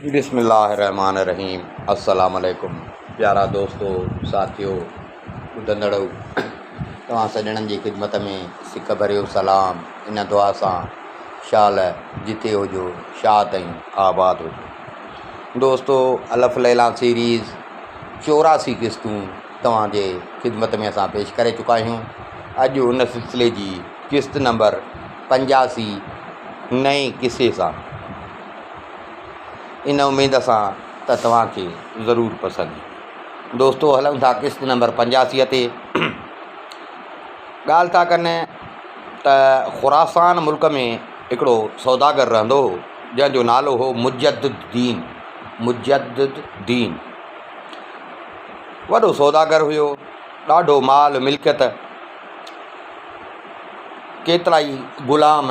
बिस्मिल्लाहिर्रहमानिर्रहीम। अस्सलाम वालेकुम प्यारा दोस्तों, साथियों, ॿुधंदड़ो तव्हां सॼणनि जी ख़िदमत में सिक भरियो सलाम। इन दुआ सां शाल जिते हुजो शाह ताईं आबाद हुजो। दोस्तों, अलफ़ लैला सीरीज़ 84 क़िस्तूं तव्हांजे ख़िदमत में असां पेश करे चुका आहियूं। अॼु उन सिलसिले जी क़िस्त नंबर 85 नए क़िसे सां, इन उमेद सां त तव्हांखे ज़रूरु पसंदि। दोस्तों, हलूं था क़िस्त नंबर 85 ते। ॻाल्हि था कनि त ख़ुरासान मुल्क में हिकिड़ो सौदागर रहंदो हो, जंहिंजो नालो हो मुजद्दिदीन। वॾो सौदागर हुयो, ॾाढो माल मिल्कियत, केतिरा ई ग़ुलाम,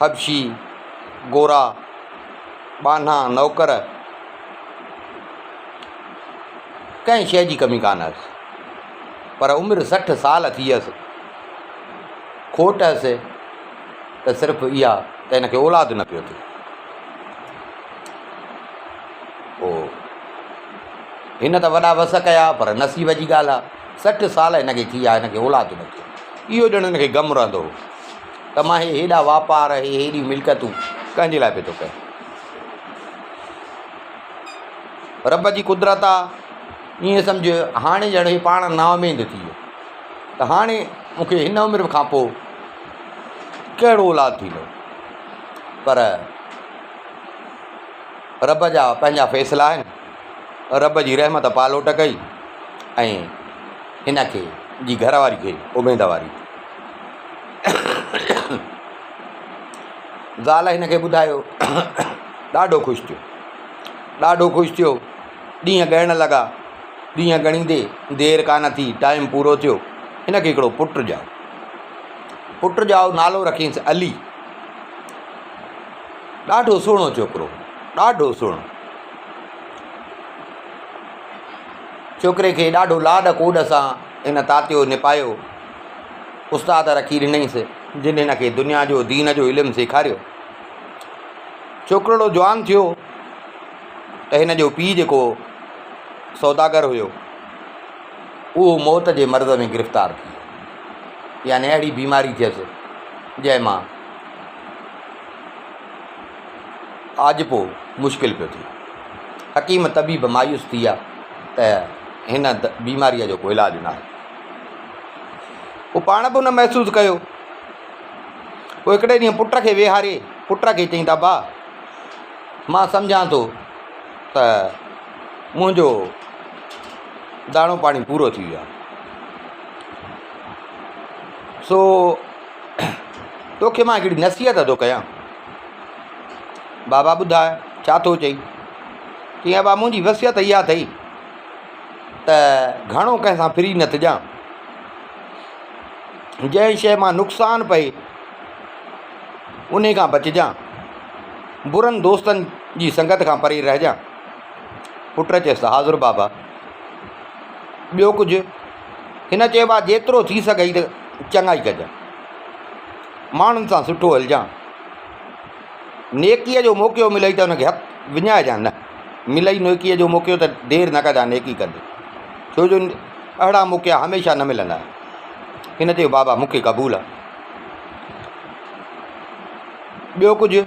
हबशी, गोरा, बाना, नौकर, कंहिं शइ जी कमी कान हुअसि। पर उमिरि 60 साल थी वियसि। खोट हुअसि त सिर्फ़ु इहा त हिनखे औलाद न पियो थिए। पोइ हिन त वॾा वस कया, पर नसीब जी ॻाल्हि आहे, 60 साल हिनखे थी विया, हिनखे औलाद न थियो। इहो ॼण हिनखे ग़म रहंदो हो त मां हेॾा वापार, हेॾियूं मिल्कियतूं कंहिंजे लाइ पियो थो कयां। रब जी कुदरत आहे, ईअं सम्झ हाणे ॼण इहो पाण नाउमीद थी वियो त हाणे मूंखे हिन उमिरि खां पोइ कहिड़ो औलाद थींदो। पर रब जा पंहिंजा फ़ैसिला आहिनि। रब जी रहमत पालोट कई ऐं हिनखे जी घरवारी खे उमेदवारी। ज़ाल हिनखे ॿुधायो, ॾाढो ख़ुशि थियो। ॾींहं ॻणण लॻा। ॾींहं ॻणींदे देरि कान थी, टाइम पूरो थियो। हिनखे हिकिड़ो पुटु ॼाओ, नालो रखियसि अली। ॾाढो सुहिणो छोकिरो, ॾाढो सुहिणो। छोकिरे खे ॾाढो लाॾ कोॾ सां हिन तातियो, निपायो। उस्ताद रखी ॾिनईंसि, जिन हिनखे दुनिया जो, दीन जो इल्मु सेखारियो। छोकिरो जवान थियो त हिन जो पीउ जेको सौदागर हुयो, उहो मौत जे मर्ज़ में गिरफ़्तार थी वियो। यानी अहिड़ी बीमारी थियसि जंहिंमां आजिपो मुश्किल पियो थिए। हकीम तबीब मायूस थी विया त हिन बीमारीअ जो को इलाजु न आहे। पोइ पाण बि हुन महसूसु कयो। पोइ हिकिड़े ॾींहुं पुट खे वेहारे, पुट खे चईं त भाउ, मां सम्झां थो त मुंहिंजो दाणो पाणी पूरो थी वियो आहे, सो तोखे मां हिकिड़ी नसीहत थो कयां। बाबा ॿुधाए, छा थो चई? कीअं बाबा, मुंहिंजी वसियत इहा अथई त घणो कंहिंसां फ्री न थिजां। जंहिं शइ मां नुक़सानु पए उन खां बचिजां। बुरनि दोस्तनि जी संगत खां परे रहिजां। पुट चयसि, हाज़ुर बाबा। ॿियो कुझु? हिन चयो, बा जेतिरो थी सघई त चङाई कजां, माण्हुनि सां सुठो हलिजां। नेकीअ जो मौक़ो मिलई त हुनखे हथु विञाइजां न। मिलई नेकीअ जो मौक़ो त देरि न कजां नेकी कंदे, छो जो अहिड़ा मौक़ा हमेशह न मिलंदा आहिनि। हिन चयो, बाबा मूंखे क़बूल आहे। ॿियो कुझु?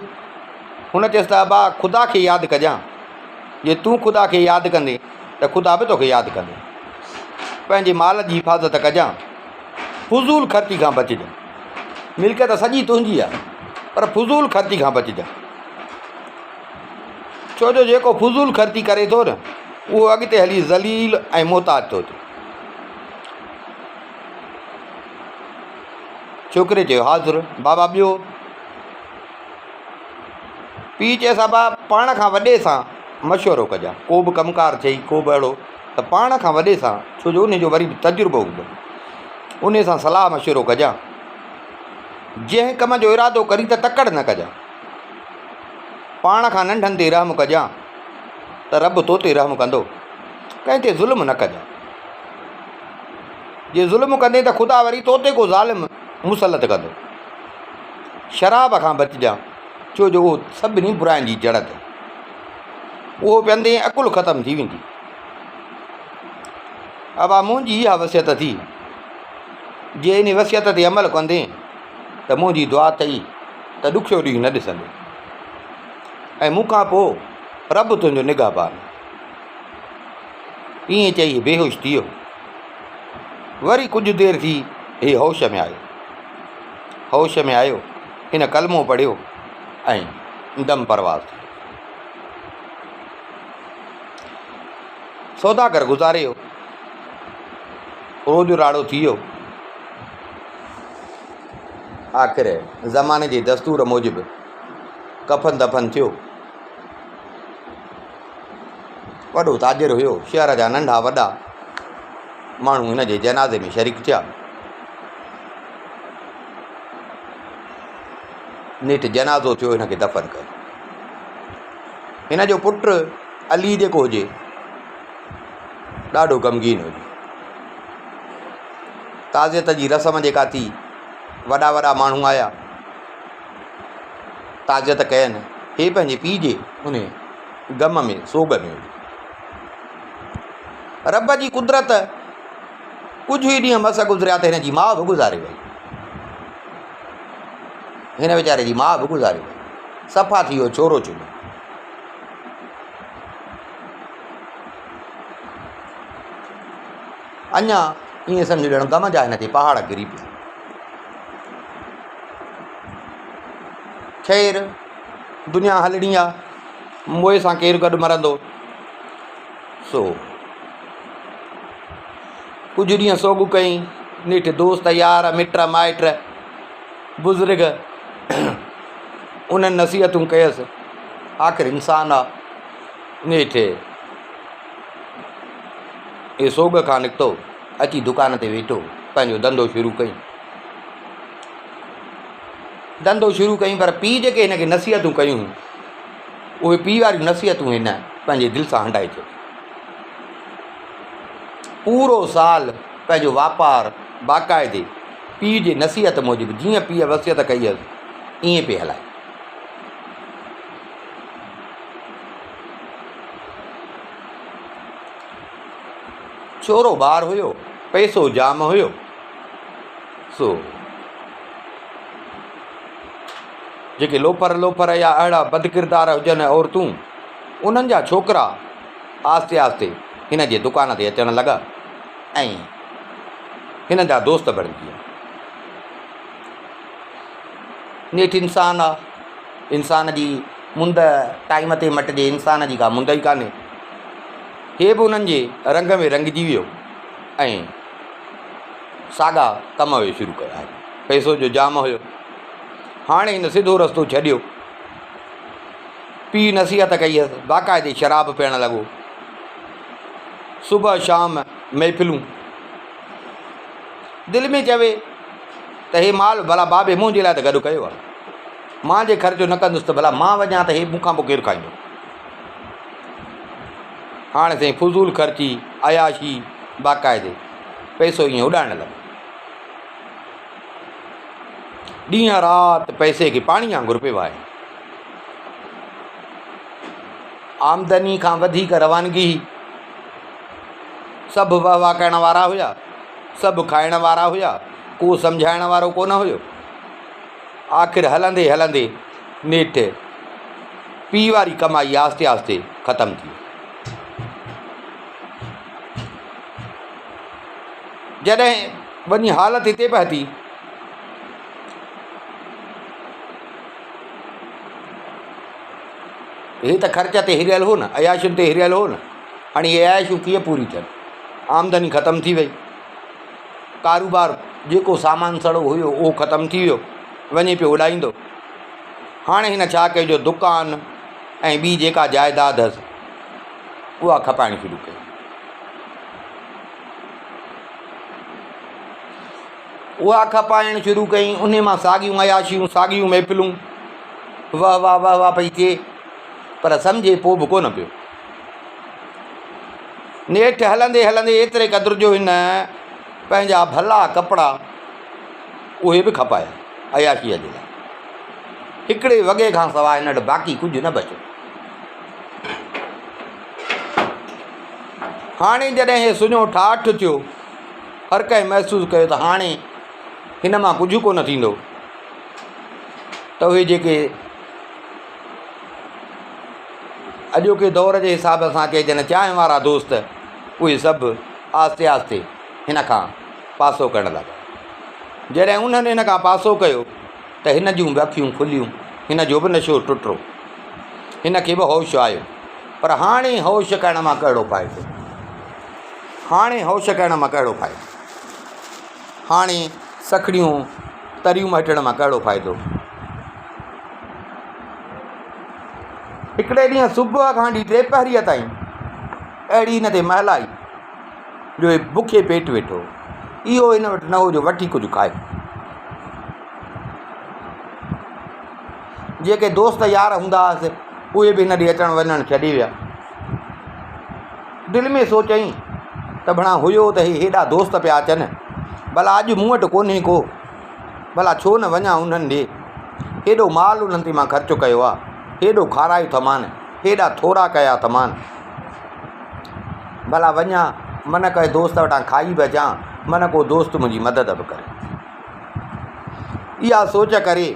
हुन चयसि त बा ख़ुदा खे यादि कजां। जे तूं ख़ुदा खे यादि कंदे त ख़ुदा बि तोखे यादि कंदे। पंहिंजे माल जी हिफ़ाज़त कजां, फुज़ूल ख़र्ची खां बचिजां। मिल्कियत सॼी तुंहिंजी आहे, पर फुज़ूल ख़र्ची खां बचिजां। छो जो जेको फुज़ूल ख़र्ची करे थो न, उहो अॻिते हली ज़लील ऐं मुहताज थो थिए। छोकिरे चयो, हाज़ुर बाबा। ॿियो? पीउ चएसि, बाबा पाण खां वॾे सां मशवरो कजां। को बि कमुकारु चई, को बि अहिड़ो, त पाण खां वॾे सां, छो जो उनजो वरी तजुर्बो हूंदो, उन सां सलाह मशवरो कजां। जंहिं कम जो इरादो करी त तकड़ि न कजां। पाण खां नंढनि ते रहम कजां त रब तो ते रहम कंदो। कंहिं ते ज़ुल्म न कजां। जे ज़ुल्म कंदे त ख़ुदा वरी तो ते को ज़ालिम मुसलत कंदो। शराब खां बचिजां, छो जो उहो सभिनी बुराइनि जी जड़ अथई। उहो पीअंदे अकुल ख़तमु थी वेंदी। अब मुंहिंजी इहा वसियत थी, जे इन वसियत ते अमल कंदे त मुंहिंजी दुआ अथई त ॾुखियो ॾींहुं न ॾिसंदे, ऐं मूंखां पोइ रब तुंहिंजो निगाहबान। ईअं चई बेहोश थी वियो। वरी कुझु देरि थी हे होश में आयो। होश में आयो, हिन कलमो पढ़ियो ऐं दम परवाज़ थी। सौदागर गुज़ारे वियो, रोज़ राड़ो थी वियो। आख़िर ज़माने जे दस्तूर मूजिबि कफ़न दफ़न थियो। वॾो ताजिर हुयो, शहर जा नंढा वॾा माण्हू हिन जे जनाज़े में शरीक थिया। नेठि जनाज़ो थियो, हिन खे दफ़न कयो। हिन जो पुटु अली जेको हुजे ॾाढो ग़मगीन हुजे। ताज़ियत जी रस्म जेका थी, वॾा वॾा माण्हू आया, ताज़ियत कयनि। हे पंहिंजे पीउ जे उन ग़म में सोग में हुई। रब जी कुदरत, कुझु ई ॾींहं मस गुज़रिया त हिन जी माउ बि गुज़ारे वई। हिन वीचारे जी माउ बि गुज़ारे वई। सफ़ा थी वियो छोरो चुनो। अञा ईअं सम्झ ॼण ग़म जा हिन ते पहाड़ किरी पिया। ख़ैर दुनिया हलणी आहे, मोए सां केरु गॾु मरंदो। सो कुझु ॾींहं सोग कई। नेठि दोस्त यार मिट माइट बुज़ुर्ग उन्हनि नसीहतूं कयसि। आख़िर इंसानु आहे। नेठि हे सोग खां निकितो, अची दुकान ते वेठो, पंहिंजो धंधो शुरू कई। धंधो शुरू कई, पर पीउ जेके हिन खे नसीहतूं कयूं, उहे पीउ वारियूं नसीहतूं हिन पंहिंजे दिलि सां हंडाए छॾियूं। पूरो साल पंहिंजो वापारु बाक़ाइदे पीउ जे नसीहत मूजिबि, जीअं पीउ वसियत कई हुअसि, ईअं पिए हलाए। छोरो ॿारु हुयो, पैसो जाम हुयो। सो जेके लोफर या अहिड़ा बदकिरदार हुजनि औरतूं, उन्हनि जा छोकिरा आस्ते आस्ते हिन जे दुकान ते अचणु लॻा ऐं हिन जा दोस्त बणिजी विया। नेठि इंसानु आहे, इंसान जी मुंद टाइम ते मटिजे, इंसान जी का मुंद ई कान्हे। हे बि उन्हनि जे रंग में रंगिजी वियो ऐं साॻा कम वे शुरू कया। पैसो जो जाम हुयो। हाणे हिन सिधो रस्तो छॾियो। पीउ नसीहत कई हुअसि, बाक़ाइदे शराब पीअणु लॻो। सुबुह शाम महफ़िलूं। दिलि में चवे त हे माल भला बाबे मुंहिंजे लाइ त गॾु कयो आहे, मां जे ख़र्चो न कंदुसि त भला मां वञा त हे मूंखां पोइ केरु खाईंदो। हाणे साईं फुज़ूल ख़र्ची, अयाशी, बाक़ाइदे पैसो ईअं उॾाइणु लॻो। ॾींहं राति पैसे खे पाणी वांगुरु पियो आहे। आमदनी खां वधीक रवानगी। सभु वाह वाह करण वारा हुया, सभु खाइण वारा हुया, को सम्झाइण वारो कोन हुयो। आख़िर हलंदे हलंदे नेठि पीउ वारी कमाई आस्ते आस्ते ख़तमु थी। जॾहिं वञी हालत हिते पहुती, हे त ख़र्च ते हिरियल हो न, अयाशुनि ते हिरियल हो न। हाणे इहे अयाशूं कीअं पूरी थियनि? आमदनी ख़तमु थी वई। कारोबार जेको सामान सड़ो हुयो उहो ख़तमु थी वियो, वञे पियो उॾाईंदो। हाणे हिन छा कयो, दुकान ऐं ॿी जेका जाइदाद हुअसि उहा खपाइणु शुरू कई। उहा खपाइणु शुरू कई। उन मां साॻियूं अयाशियूं, साॻियूं महफ़िलूं, वाह वाह वाह वाह पई थिए, पर सम्झे पोइ बि कोन पियो। नेठि हलंदे हलंदे एतिरे क़दुरु जो हिन पंहिंजा भला कपिड़ा उहे बि खपाया अयाशीअ जे लाइ। हिकिड़े वॻे खां सवाइ हिन वटि बाक़ी कुझु न बचियो। हाणे जॾहिं हे सुञो ठाठ थियो, हर कंहिं महसूसु कयो त हाणे हिन मां कुझु कोन थींदो, त उहे जेके अॼोके दौर जे हिसाब सां चइजनि चांहि वारा दोस्त, उहे सभु आहिस्ते आहिस्ते हिन खां पासो करणु लॻा। जॾहिं उन्हनि हिन खां पासो कयो त हिन जूं अखियूं खुलियूं, हिन जो बि नशो टुटो, हिन खे बि होश आयो। पर हाणे होश करण मां कहिड़ो फ़ाइदो, हाणे होश करण मां कहिड़ो फ़ाइदो, हाणे सखड़ियूं तरियूं मटण मां कहिड़ो फ़ाइदो। हिकिड़े ॾींहुं सुबुह खां वठी 3 पहरीअ ताईं अहिड़ी हिन ते महल आई जो हे बुखे पेट वेठो, इहो हिन वटि न हुजो वठी कुझु खाए। जेके दोस्त यार हूंदा हुआसीं उहे बि हिन ॾे अचणु वञणु छॾे विया। दिलि में सोचई त भणा हुयो त हे हेॾा दोस्त पिया अचनि, भला अॼु मूं वटि कोन्हे को, भला छो न वञा उन्हनि ॾे, हेॾो माल उन्हनि ते मां ख़र्चु कयो आहे, हेॾो खारायो अथमान, हेॾा थोरा कया अथमान, भला वञा मन कंहिं दोस्त वटां खाई बि अचां, मन को दोस्त मुंहिंजी मदद बि करे। इहा सोच करे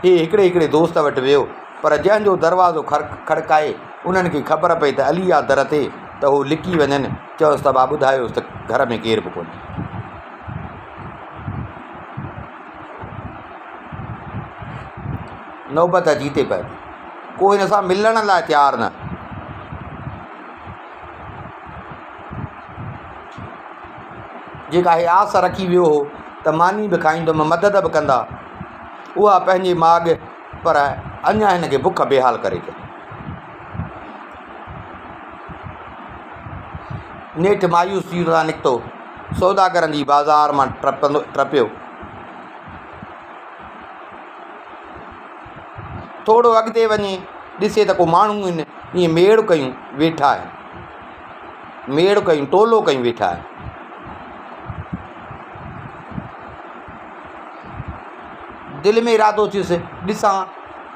हे हिकिड़े हिकिड़े दोस्त वटि वियो, पर जंहिंजो दरवाज़ो खड़काए उन्हनि खे ख़बर पई त अली आहे दर ते, त उहो लिकी वञनि, चयोसि त भाउ ॿुधायोसि त घर में केरु बि कोन्हे। नौबत अची थी पए, को हिन सां मिलण लाइ तयारु न। जेका हे आस रखी वियो हो त मानी बि खाईंदुमि, मदद बि कंदा, उहा पंहिंजी माॻ, पर अञा हिन खे बुख बेहाल करे छॾी। नेठि मायूसी सां निकितो, सौदागरनि जी बाज़ार मां टपियो। थोरो अॻिते वञे ॾिसे त को माण्हू आहिनि, ईअं मेड़ कयूं वेठा आहिनि, मेड़ कयूं टोलो कयूं वेठा आहिनि। दिलि में इरादो थियुसि ॾिसां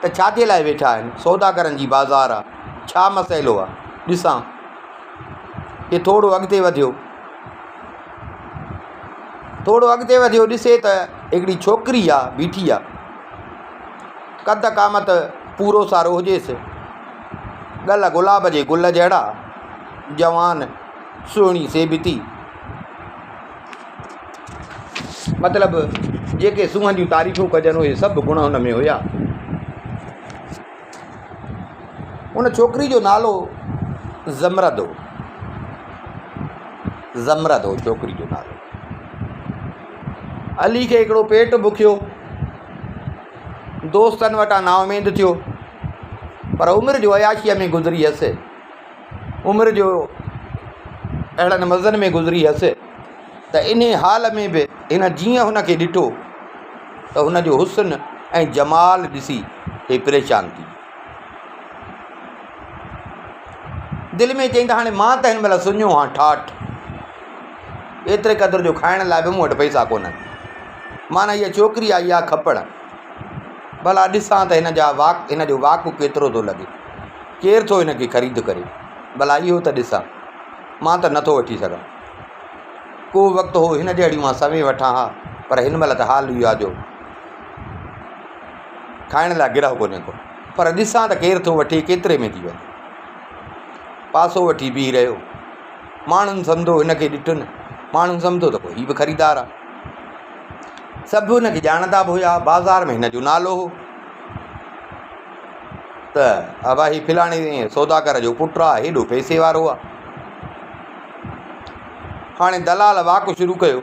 त छाजे लाइ वेठा आहिनि, सौदागरनि जी बाज़ार आहे, छा मसइलो आहे, ॾिसां। हे थोरो अॻिते वधियो, थोरो अॻिते वधियो, ॾिसे त हिकिड़ी छोकिरी आहे बीठी आहे, कद क़ामत पूरो सारो हुजेसि, ॻल गुलाब जे गुल जहिड़ा, जवान, सुहिणी सेबिती, मतिलबु जेके सूंहं जूं तारीफ़ूं कजनि उहे सभु गुण हुन में हुया। उन छोकिरी जो नालो ज़मरद हो, ज़मरद हो छोकिरी जो नालो। अली खे हिकिड़ो पेट बुखियो, दोस्तनि वटां नाउमेद थियो, पर उमिरि जो अयाशीअ में गुज़री हुअसि, उमिरि जो अहिड़नि मज़नि में गुज़री हुअसि त इन हाल में बि हिन जीअं हुन खे ॾिठो त हुन जो हुस्न ऐं जमाल ॾिसी हे परेशान थी। दिलि में चई त हाणे मां त हिन महिल सुञो आहियां ठाठ, एतिरे क़दुरु जो खाइण लाइ बि मूं वटि पैसा कोन्हनि, माना इहा छोकिरी आई आहे खपण, भला ॾिसां त हिन जो वाक़ु केतिरो थो लॻे, केरु थो हिन खे ख़रीद करे, भला इहो त ॾिसां, मां त नथो वठी सघां। को वक़्तु हो हिन जहिड़ियूं मां सवें वठां हा, पर हिन महिल त हाल इहो आहे जो खाइण लाइ गिरह कोन्हे को, पर ॾिसां त केरु थो वठे, केतिरे में थी वञे। पासो वठी बीह रहियो, माण्हुनि सम्झो हिन खे ॾिठुनि, माण्हुनि सम्झो त पोइ हीउ बि ख़रीदार आहे, सभु हुन खे ॼाणंदा बि हुया, बाज़ार में हिन जो नालो हो त अबा ही फलाणे सौदागर जो पुटु आहे, हेॾो पैसे वारो आहे। हाणे दलाल वाक शुरू कयो,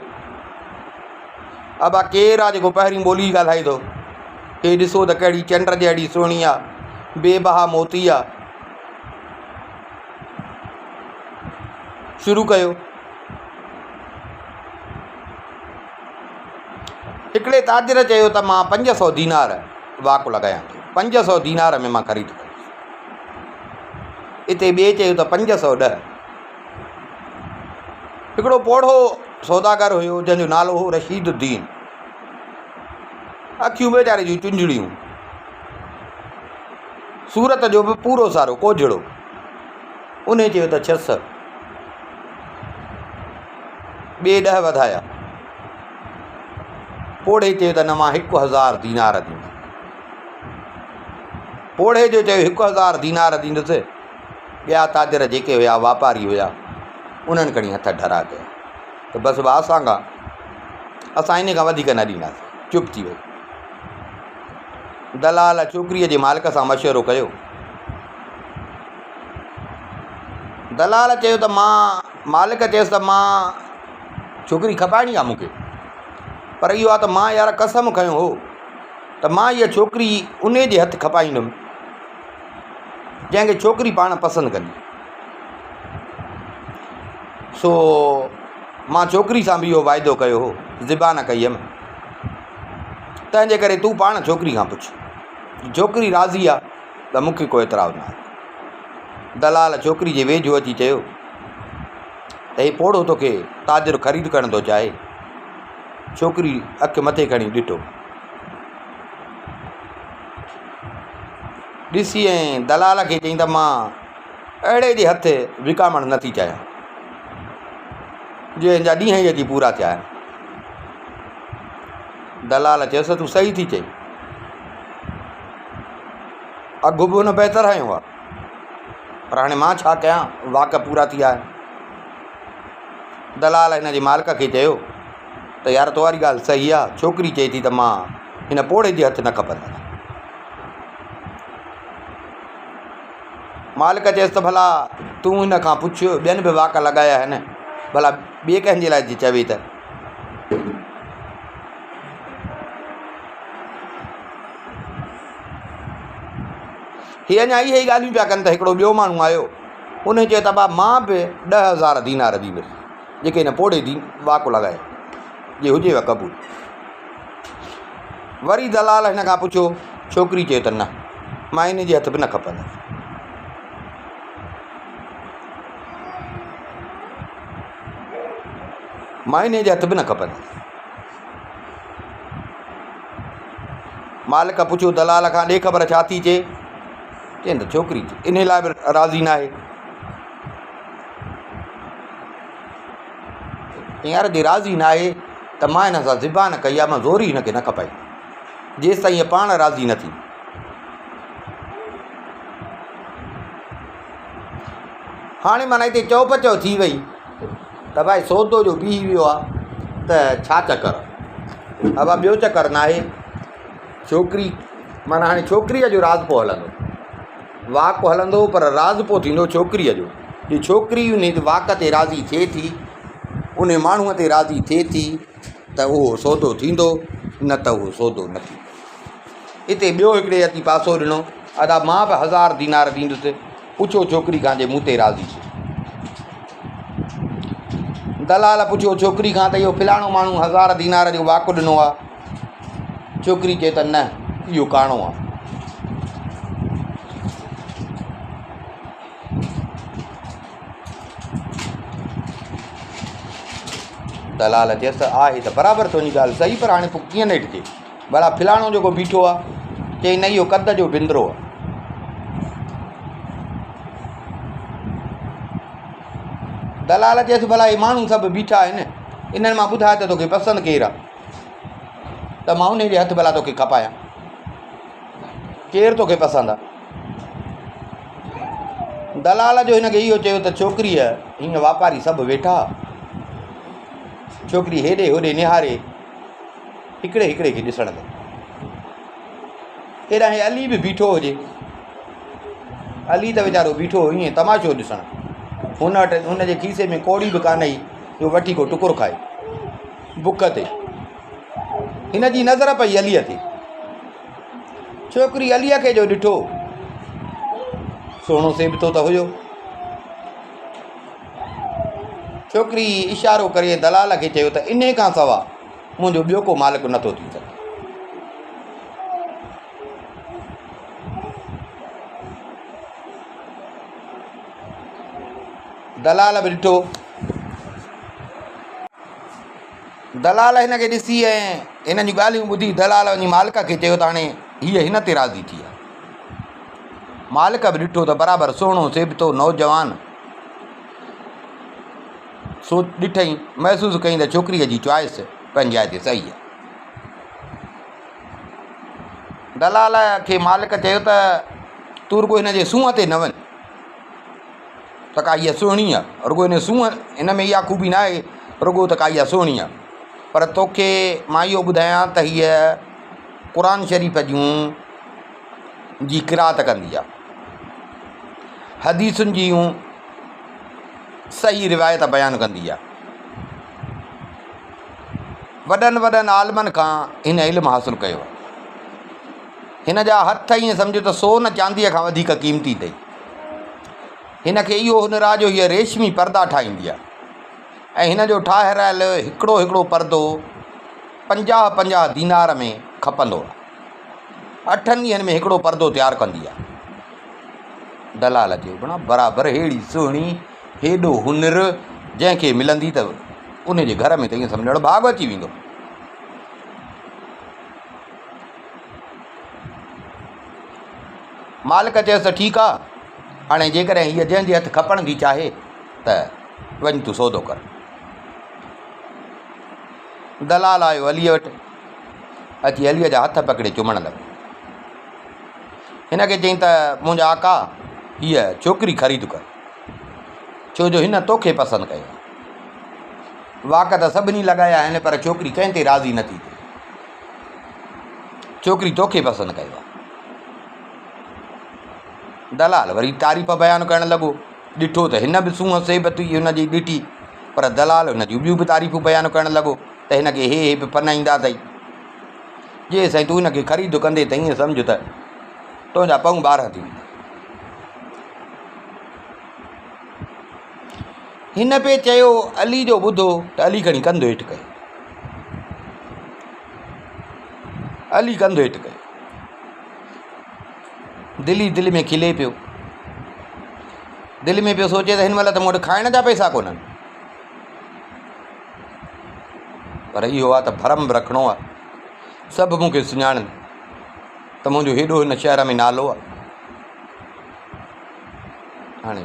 अबा केरु आहे जेको पहिरीं ॿोली ॻाल्हाए थो, हे ॾिसो त कहिड़ी चंड जहिड़ी सुहिणी आहे, बेबहा मोती आहे। शुरू कयो। हिकिड़े ताजिर चयो त मां 500 दीनार वाक लॻायां थो, 500 दीनार में मां ख़रीद कयो। हिते ॿिए चयो त 510। हिकिड़ो पोढ़ो सौदागर हुयो जंहिंजो नालो हो रशीदुद्दीन, अखियूं वेचारे जूं चुंझड़ियूं, सूरत जो बि पूरो सारो कोझड़ो, उन चयो त 600। ॿिए 10 वधाया। पोड़े चयो त न मां 1000 दीनार ॾींदुसि। पोड़े जो चयो 1000 दीनार ॾींदुसि। ॿिया ताजर जेके हुया वापारी हुया उन्हनि खणी हथ ढरा कया त बसि असांखां असां इन खां वधीक न ॾींदासीं। चुप थी वई। दलाल छोकिरीअ जे मालिक सां मशवरो कयो। दलाल चयो त मालिक चयुसि त मां छोकिरी खपाइणी आहे मूंखे, पर इहो आहे त मां यार कसम खयो हो त मां इहा छोकिरी उन जे हथु खपाईंदुमि जंहिंखे छोकिरी पाण पसंदि कंदी। सो मां छोकिरी सां बि इहो वाइदो कयो हो, ज़िबा न कई हुअमि। तंहिंजे करे तूं पाण छोकिरी खां पुछ, छोकिरी राज़ी आहे त मूंखे को एतिराज़ु न आहे। दलाल छोकिरी जे वेझो अची चयो त हे पोड़ो तोखे ताजर ख़रीद करणु थो चाहे। छोकिरी अखि मथे खणी ॾिठो, ॾिसी ऐं दलाल खे चई त मां अहिड़े जे हथु विकामणु नथी चाहियां जंहिंजा ॾींहं ई अची पूरा थिया आहिनि। दलाल चयोसि तूं सही थी चई, अघु बि हुन बहितर हयो आहे, पर हाणे मां छा कयां, वाक़ पूरा थी विया आहिनि। दलाल हिन जे मालिक खे चयो त यार तुम्हारी ॻाल्हि सही आहे, छोकिरी चए थी त मां हिन पोड़े जे हथु न खपंदसि। मालिक चयसि त भला तूं हिन खां पुछ, ॿियनि बि वाक़ लॻाया आहिनि, भला ॿिए कंहिंजे लाइ जी चवे त। हीअ अञा इहे ई ॻाल्हियूं पिया कनि त हिकिड़ो ॿियो माण्हू आयो। उन चयो त भाउ मां बि 10,000 दीनार ॾींदुसि जेके हिन पोड़े वाक़ लॻाए, जे हुजेव क़बूल। वरी दलाल हिन खां पुछियो, छोकिरी चयो त न, मां इन जे हथ बि न खपंदसि। मां इन जे हथ बि न खपंदसि। मालिक पुछियो दलाल खां, ॾे ख़बर छा थी चए? चईं त छोकिरी इन लाइ बि राज़ी न आहे। यार जे राज़ी न आहे त मां हिन सां ज़िबा न कई आहे, मां ज़ोरी हिनखे न खपाई जेसि ताईं हीअ पाण राज़ी न थी। हाणे माना हिते चओ पचो थी वई त भाई सौदो जो बीह वियो आहे त छा चकर। हा भाउ ॿियो चकर न आहे। छोकिरी माना हाणे छोकिरीअ जो राज़ पोइ हलंदो, वाक़ हलंदो, पर राज़ पोइ थींदो छोकिरीअ जो। जे छोकिरी उन वाक़ ते राज़ी थिए थी, उन माण्हूअ ते राज़ी थिए थी त उहो सौदो थींदो, न त उहो सौदो न थींदो। हिते ॿियो हिकिड़े अची पासो ॾिनो, अदा मां बि 1000 दीनार ॾींदुसि, पुछो छोकिरी खां जे मूं ते राज़ी थी। दलाल पुछियो छोकिरी खां त इहो फलाणो माण्हू 1000 दीनार जो वाक़ ॾिनो आहे। छोकिरी चए त न, इहो काणो आहे। दलाल चयसि त आहे त बराबरि तुंहिंजी ॻाल्हि सही, पर हाणे पोइ कीअं नेठि थिए? भला फलाणो जेको बीठो आहे चई न, इहो कद जो बिंदरो आहे। दलाल चयसि भला इहे माण्हू सभु बीठा आहिनि, इन्हनि मां ॿुधाए त तोखे पसंदि केरु आहे, त मां उन जे हथु भला तोखे खपायां, केरु तोखे पसंदि आहे? दलाल जो हिनखे इहो चयो त छोकिरीअ हीअं वापारी सभु वेठा, छोकिरी हेॾे होॾे निहारे हिकिड़े हिकिड़े खे ॾिसण लॻी। हेॾा हे अली बि बीठो हुजे, अली त वीचारो बीठो ईअं तमाशो ॾिसणु, हुन वटि हुनजे खीसे में कोड़ी बि कान आई जो वठी को टुकुर खाए बुख ते। हिन जी नज़र पई अलीअ ते। छोकिरी अलीअ खे जो ॾिठो, सुहिणो सेबतो त हुयो। छोकिरी इशारो करे दलाल खे चयो त इन खां सवाइ मुंहिंजो ॿियो को मालिक नथो थी सघे। दलाल बि ॾिठो। दलाल हिन खे ॾिसी ऐं हिन जूं ॻाल्हियूं ॿुधी दलाल वञी मालिक खे चयो त हाणे हीअ हिन ते राज़ी थी आहे। मालिक बि ॾिठो त बराबरि सुहिणो सेबतो नौजवान, ॾिठई महसूसु कई त छोकिरीअ जी चॉइस पंहिंजी जाइ ते सही आहे। दलाल खे मालिक चयो त तूं रुॻो हिन जे सूंहं ते न वञ, त का इहा सुहिणी आहे, रुॻो हिन सूंहं हिन में इहा ख़ूबी न आहे रुॻो त का इहा सुहिणी आहे, पर तोखे मां इहो ॿुधायां त हीअ क़ुर शरीफ़ जूं जी क़िरात कंदी आहे, हदीसुनि जूं सही रिवायत बयानु कंदी आहे, वॾनि वॾनि आलिमनि खां हिन इल्मु हासिलु कयो आहे। हिन जा हथ ईअं सम्झो त सोन चांदीअ खां वधीक क़ीमती अथई। हिन खे इहो हुनर आहे जो हीअ रेशमी परदा ठाहींदी आहे ऐं हिन जो ठाहिरायल हिकिड़ो हिकिड़ो परदो 50-50 दीनार में खपंदो आहे। 8 ॾींहंनि में हिकिड़ो परदो तयारु कंदी आहे। दलाल चयो भणा बराबरि अहिड़ी सुहिणी, हेॾो हुनर जंहिंखे मिलंदी त उन जे घर में त ईअं सम्झणु भाॻ अची वेंदो। मालिक चयोसि त ठीकु आहे, हाणे जेकॾहिं हीअ जंहिंजे हथु खपण थी चाहे त वञ तूं सौदो कर। दलाल आयो अलीअ वटि, अची अलीअ जा हथ पकिड़े चुमण लॻो। हिन खे चई त मुंहिंजा आका हीअ छोकिरी ख़रीद कर, छो जो हिन तोखे पसंदि कयो। वाक त सभिनी लॻाया आहिनि पर छोकिरी कंहिं ते राज़ी नथी थिए, छोकिरी तोखे पसंदि कयो आहे। दलाल वरी तारीफ़ बयानु करणु लॻो। ॾिठो त हिन बि सूंहं सेबत हुई हुन जी ॾिठी, पर दलाल हुन जूं ॿियूं बि तारीफ़ूं बयानु करणु लॻो त हिन खे हे बि फनाईंदा अथई। जे साईं तूं हिन खे ख़रीद कंदे त ईअं सम्झ त तुंहिंजा पऊं 12 थी वेंदा। हिन पे चयो अली जो ॿुधो त अली खणी कंधु हेठि कयो, अली कंधु हेठि कयो। दिलि में खिले पियो, दिलि में पियो सोचे त हिन महिल त मूं वटि खाइण जा पैसा कोन्हनि, पर इहो आहे त भरम रखिणो आहे। सभु मूंखे सुञाणनि त मुंहिंजो हेॾो हिन शहर में नालो आहे। हाणे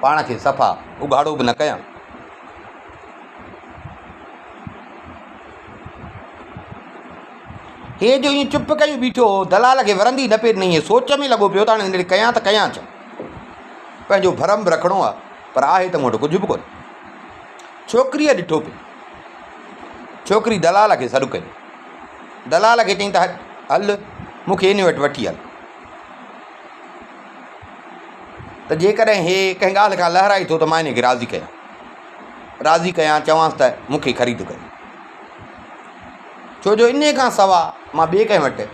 पाण खे सफ़ा उघाड़ो बि न कयां। हे जो ईअं चुप कई बीठो, दलाल खे वरंदी न पिए ॾिनई, सोच में लॻो पियो त हाणे हिन कयां त कयां छा। पंहिंजो भरम बि रखिणो आहे, पर आहे त मूं वटि कुझु बि कोन्हे। छोकिरीअ ॾिठो पियो, छोकिरी दलाल खे सॾु कयो। दलाल खे चई त हल मूंखे इन वटि वठी हल, त जेकॾहिं हे कंहिं ॻाल्हि खां लहराए थो त मां हिन खे राज़ी कयां, चवांसि त मूंखे ख़रीद कयो। छो जो इन खां सवाइ मां ॿिए कंहिं वटि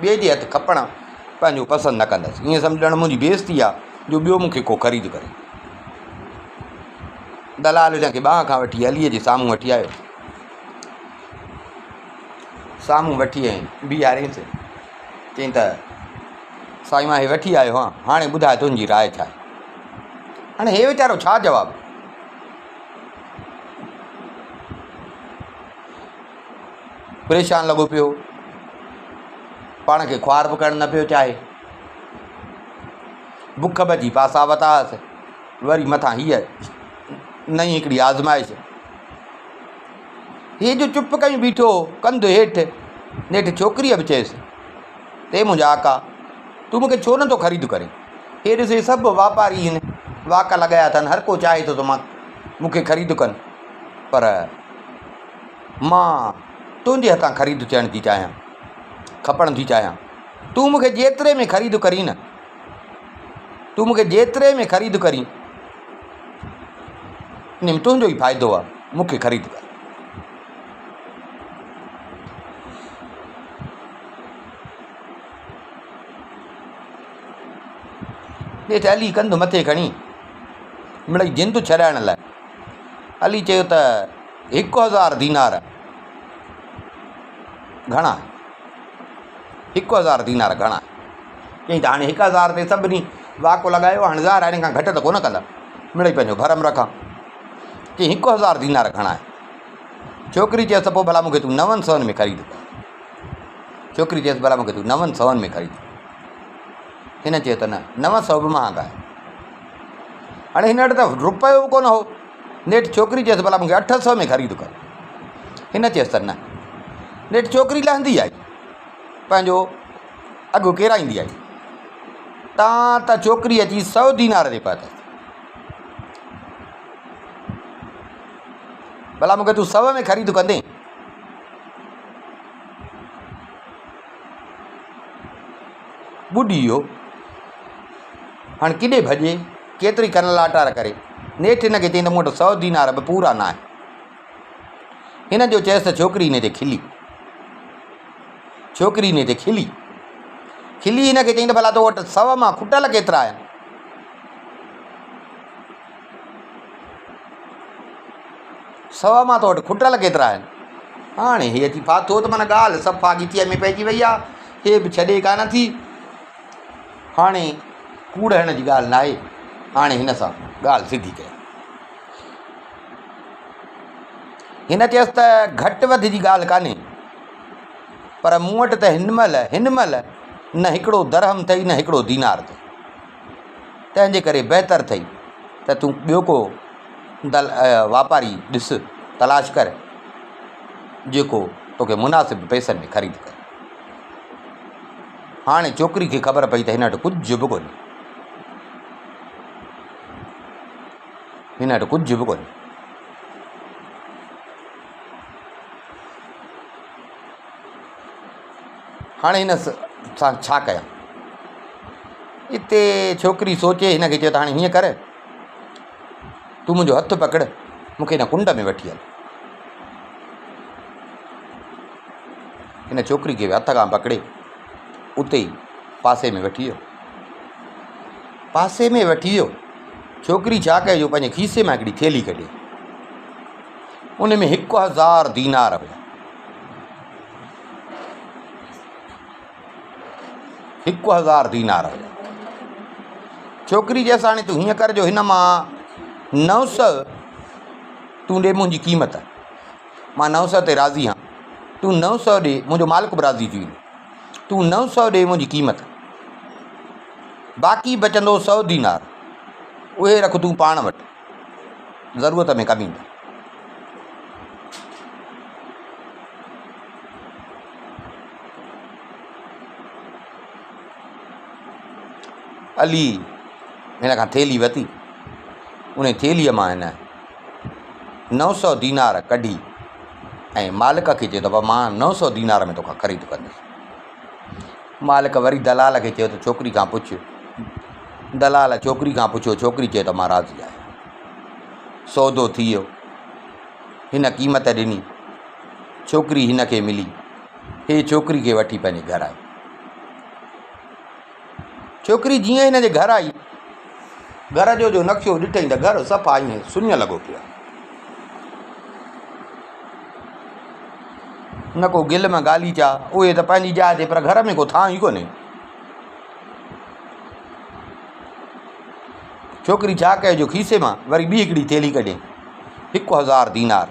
ॿिए जे हथु खपणु पंहिंजो पसंदि न कंदसि। ईअं सम्झणु मुंहिंजी बेइज़ती आहे जो ॿियो मूंखे को ख़रीद करे। दलाल हुनखे ॿांह खां वठी अलीअ जे साम्हूं वठी आयो, साम्हूं वठी ऐं बीहारियसि, चई त साईं मां हे वठी आयो हा, हाणे ॿुधाए तुंहिंजी राय छा आहे। हाणे हे वीचारो छा जवाबु। परेशान लॻो पियो, पाण खे ख्वार बि करणु न पियो चाहे, बुख भॼी पासा वतासीं, वरी मथां हीअ नई हिकिड़ी आज़माइश। हे जो चुप कयूं बीठो, कंधु हेठि, नेठि छोकिरीअ बि चयसि ते मुंहिंजा आका तूं मूंखे छो नथो ख़रीद करे। हे ॾिसे सभु वापारी आहिनि, वाक लॻाया अथनि, हर को चाहे थो त मूंखे ख़रीद कनि, पर मां तुंहिंजे हथां ख़रीद थियणु थी चाहियां, खपणु थी चाहियां। तूं मूंखे जेतिरे में ख़रीद करी न, तूं मूंखे जेतिरे में ख़रीद करी इन में तुंहिंजो ई फ़ाइदो आहे, मूंखे ख़रीद कर। ॾेठि अली कंधु मथे खणी मिड़ई जिंदु छॾाइण लाइ अली चयो त 1000 दीनार घणा, 1000 दीनार घणा। चई त हाणे 1000 ते सभिनी वाको लॻायो, हाणे ज़ाहिर हाणे खां घटि त कोन कंदा, मिड़ई पंहिंजो भरम रखां। चई 1000 दीनार घणा आहे। छोकिरी चयसि पोइ भला मूंखे तूं 900 में ख़रीद कर। छोकिरी चयसि भला मूंखे तूं 900 में ख़रीद। हिन चयो त न, 900 बि महांगा आहे। हाणे हिन वटि त रुपयो बि कोन हो, नेठि छोकिरी चयसि भला मूंखे 800 में ख़रीद कर। हिन चयसि त न। नेठि छोकिरी लहंदी आई, पंहिंजो अघु केराईंदी आई, तां त छोकिरी अची 100 दीनार ते पहुतसि। भला मूंखे तूं 100 में ख़रीद कंदे? ॿुॾी वियो। हाणे किॾे भॼे, केतिरी कन लाटार करे। नेठि हिन खे चई त मूं वटि 100 दीनार बि पूरा न आहे। हिन जो चयसि त छोकिरी हिन ते खिली। छोकिरी हिन ते खिली हिन खे चई त भला तो वटि 100 मां खुटल केतिरा आहिनि? 100 मां तो वटि खुटल केतिरा आहिनि? हाणे हे अची फाथो त माना ॻाल्हि सफ़ा गीतीअ में पइजी वई आहे। हे बि छॾे कान थी। हाणे कूड़ हिन जी ॻाल्हि न आहे। हाणे हिन सां ॻाल्हि सिधी कई। हिन चयसि त घटि वधि जी ॻाल्हि कान्हे, पर मूं वटि त हिन महिल न हिकिड़ो दरहम अथई न हिकिड़ो दीनार अथई। तंहिंजे करे बहितर अथई त तूं ॿियो को वापारी ॾिस, तलाश कर, जेको तोखे मुनासिब पैसनि में ख़रीद कर। हाणे छोकिरी खे ख़बर पई त हिन वटि कुझु बि कोन्हे। हिन वटि कुझु बि कोन्हे। हाणे हिन सां छा कयां? हिते छोकिरी सोचे, हिन खे चयो त हाणे हीअं कर, तूं मुंहिंजो हथु पकड़, मूंखे हिन कुंड में वठी हल। हिन छोकिरी खे हथ खां पकड़े उते ई पासे में वठी वियो। पासे में वठी वियो। छोकिरी छा कयो, जो पंहिंजे खीसे मां हिकिड़ी थेली कढी। उन में 1000 दीनार हुया। 1000 दीनार हुया। छोकिरी चयसि हाणे तूं हीअं कर, जो हिन मां 900 तूं ॾे मुंहिंजी क़ीमत। मां 900 ते राज़ी आहियां। तूं 900 ॾे, मुंहिंजो मालिक बि राज़ी थी वेंदो। तूं 900 ॾे मुंहिंजी क़ीमत, बाक़ी बचंदो 100 दीनार, उहे रख तूं पाण वटि, ज़रूरत में कमु ईंदा। अली हिन खां थेली वरिती। उन थेलीअ मां हिन 900 दीनार कढी ऐं मालिक खे चयो त मां 900 दीनार में तोखां ख़रीद कंदुसि। मालिक वरी दलाल खे चयो त छोकिरी खां पुछ। दलाल छोकिरी खां पुछियो। छोकिरी चयो त मां राज़ी आहियां। सौदो थी वियो। हिन क़ीमत ॾिनी। छोकिरी हिन खे मिली। हे छोकिरी खे वठी पंहिंजे घर आई। छोकिरी जीअं हिन जे घर आई, घर जो नक्शो ॾिठई त घर सफ़ा ईअं सुञ लॻो पियो आहे। न को गिल में गालीचा, उहे त पंहिंजी जाइ ते, पर घर में को थां ई कोन्हे। छोकिरी छा कयो, जो खीसे मां वरी ॿी हिकिड़ी थेली कढे 1000 दीनार,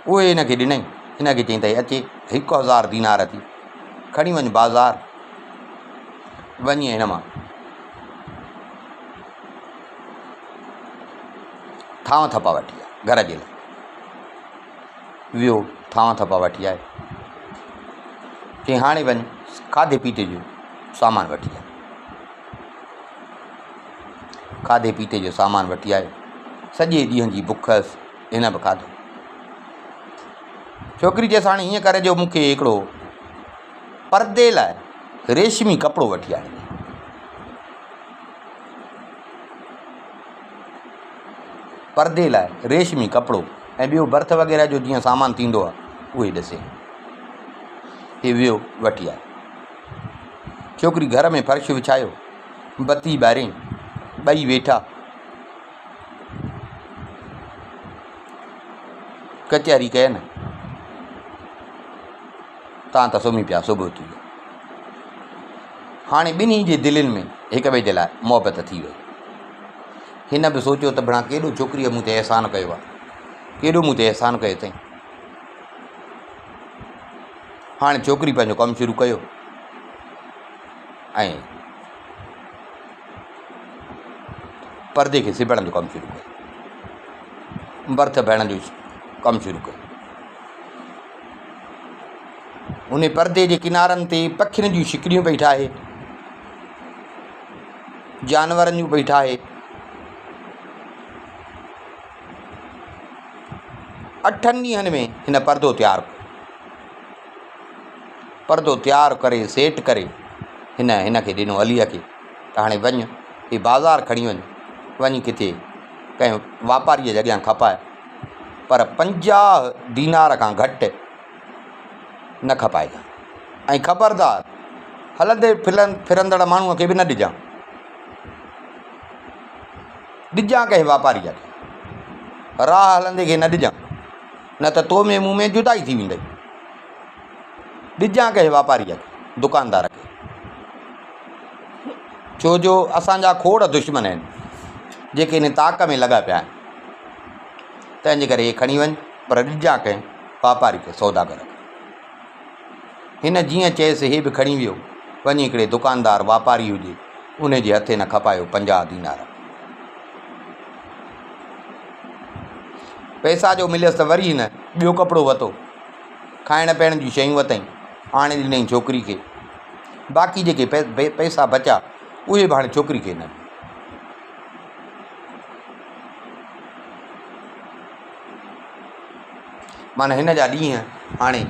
उहे हिन खे ॾिनई। हिन खे चई त अचे 1000 दीनार थी, खणी वञ बाज़ार, वञी हिन मां थांव थपा वठी आहे घर जे लाइ। वियो थांव थपा वठी आए। चई हाणे वञ खाधे पीते जो सामान वठी आए। खाधे पीते जो सामान वठी आयो। सॼे ॾींहं जी बुख हुअसि, हिन बि खाधो। छोकिरी चयसि हाणे हीअं करे, जो मूंखे हिकिड़ो परदे लाइ रेशमी कपिड़ो वठी आणे। परदे लाइ रेशमी कपिड़ो ऐं ॿियो बर्थ वग़ैरह जो जीअं सामान थींदो आहे, उहे ॾिसे। हे वियो वठी आयो। छोकिरी घर में फर्श विछायो, बत्ती ॿारियईं, ॿई वेठा। कचहरी कयनि, तव्हां त सुम्ही पिया, सुबुह थी वियो। हाणे ॿिन्ही जे दिलनि में हिक ॿिए जे लाइ मोहबत थी वई। हिन बि सोचियो त भणा केॾो छोकिरीअ मूं ते अहसान कयो आहे, केॾो मूं ते अहसान कयो अथई। हाणे छोकिरी पंहिंजो कमु शुरू कयो ऐं परदे खे सिबण जो कमु शुरू कयो। बर्थ भेण जो कमु शुरू कयो। उन परदे जे किनारनि ते पखियुनि जूं शिकिड़ियूं पई ठाहे, जानवरनि जूं पई ठाहे। 8 ॾींहंनि में हिन परदो तयारु कयो। परदो तयारु करे सेट करे हिन खे ॾिनो अलीअ खे त हाणे वञु ही बाज़ारि खणी वञी किथे कंहिं वापारीअ जे अॻियां खपाए, पर 50 दीनार खां घटि न खपाइजांइ। ऐं ख़बरदार हलंदे फिरंदड़ माण्हूअ खे बि न ॾिजां कंहिं वापारीअ खे, राह हलंदे खे न ॾिजां, न त तो में मूं में जुदाई थी वेंदई। ॾिजां कंहिं वापारीअ खे, दुकानदार खे, छो जो असांजा खोड़ दुश्मन आहिनि जेके इन ताक़ में लॻा पिया आहिनि। तंहिंजे करे हे खणी वञ, पर ॾिजां कंहिं वापारी खे, सौदागर खे। हिन जीअं चयसि हे बि खणी वियो, वञी हिकिड़े दुकानदार वापारी हुजे उन जे हथे न खपायो 50 दीनार। पैसा जो मिलियसि त वरी न ॿियो कपिड़ो वरितो, खाइण पीअण जूं शयूं वरितईं, आणे ॾिनई छोकिरी खे। बाक़ी जेके पैसा बचा उहे बि हाणे छोकिरी खे न। माना हिन जा ॾींहं हाणे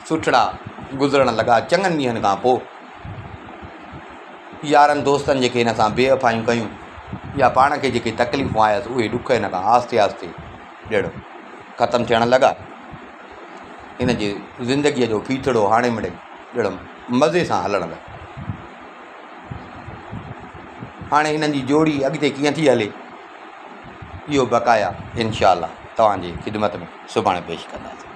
सुठड़ा गुज़रण लॻा। चङनि ॾींहंनि खां पोइ यारनि दोस्तनि जेके हिन सां बेवफ़ाइयूं कयूं या पाण खे जेके तकलीफ़ूं आयसि उहे ॾुख हिन खां आहिस्ते आहिस्ते ॼण ख़तमु थियण लॻा। हिन जे ज़िंदगीअ जो फीथड़ो हाणे मिड़े ॼण मज़े सां हलण लॻो। हाणे हिननि जी जोड़ी अॻिते कीअं थी हले इहो बक़ाया इंशाअल्लाह तव्हांजी ख़िदमत में सुभाणे पेश कंदासीं।